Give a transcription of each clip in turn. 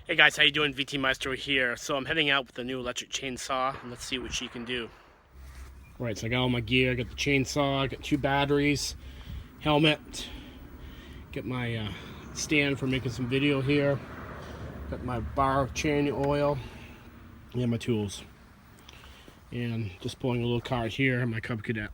Hey guys, how you doing? VT Maestro here. So I'm heading out with the new electric chainsaw, and let's see what she can do. Alright, so I got all my gear. I got the chainsaw, I got 2 batteries, helmet, get my stand for making some video here, got my bar chain oil, and my tools. And just pulling a little cart here, my Cub Cadet.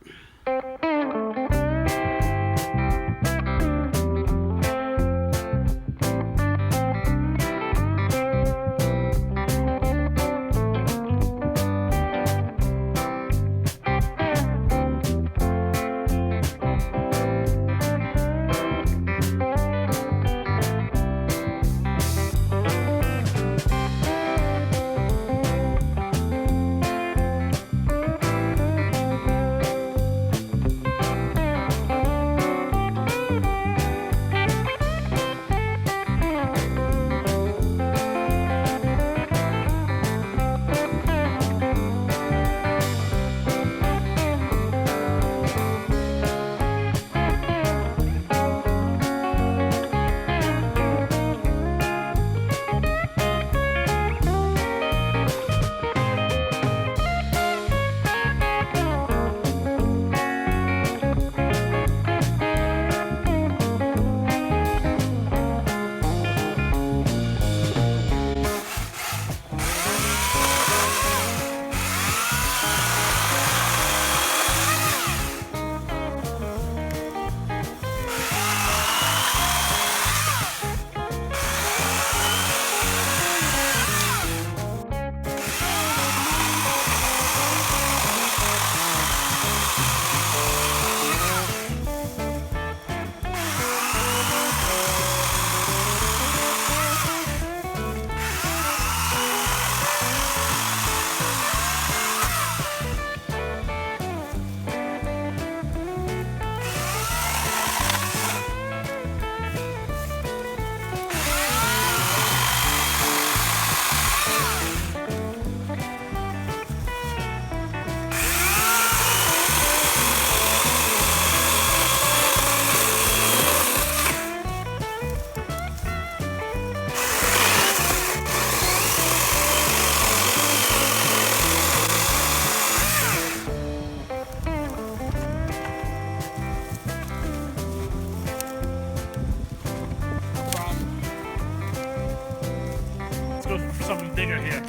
Let's go for something bigger here.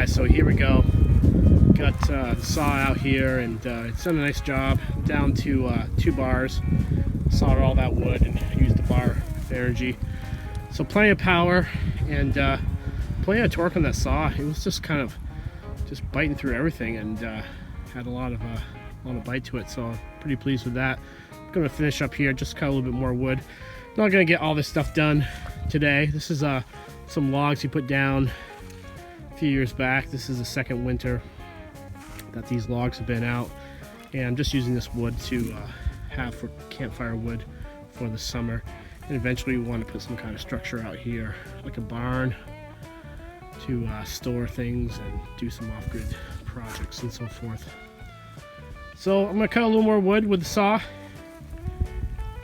So here we go. Got the saw out here, and it's done a nice job. Down to 2 bars. Sawed all that wood and used the bar energy. So plenty of power and plenty of torque on that saw. It was just kind of just biting through everything, and had a lot of bite to it. So I'm pretty pleased with that. I'm gonna finish up here, just cut a little bit more wood. Not gonna get all this stuff done today. This is some logs you put down a few years back. This is the second winter that these logs have been out, and I'm just using this wood to have for campfire wood for the summer. And eventually we want to put some kind of structure out here, like a barn, to store things and do some off-grid projects and so forth. So I'm gonna cut a little more wood with the saw.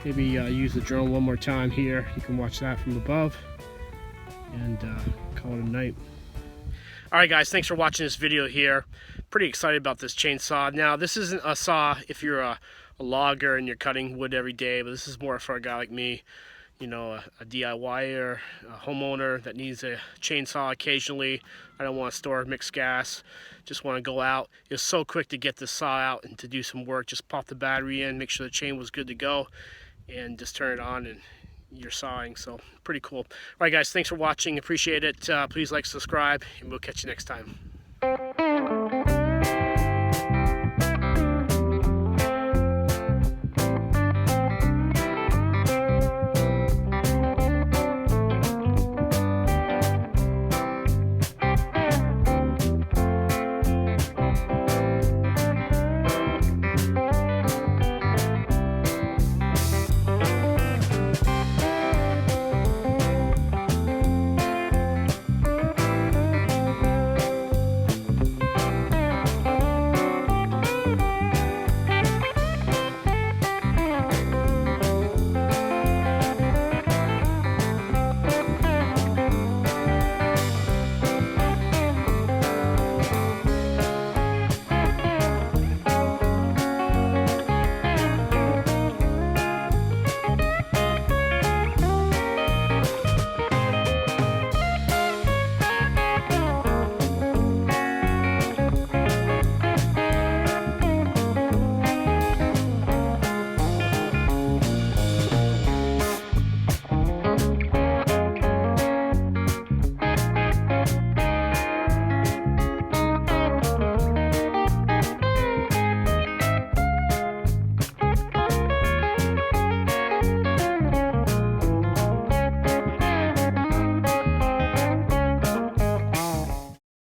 Maybe use the drone one more time here. You can watch that from above, and call it a night. Alright guys, thanks for watching this video here. Pretty excited about this chainsaw. Now this isn't a saw if you're a logger and you're cutting wood every day, but this is more for a guy like me, you know, a DIYer, a homeowner that needs a chainsaw occasionally. I don't want to store mixed gas, just want to go out. It's so quick to get this saw out and to do some work. Just pop the battery in, make sure the chain was good to go, and just turn it on and you're sawing. So pretty cool. All right guys, thanks for watching, appreciate it. Please like, subscribe, and we'll catch you next time.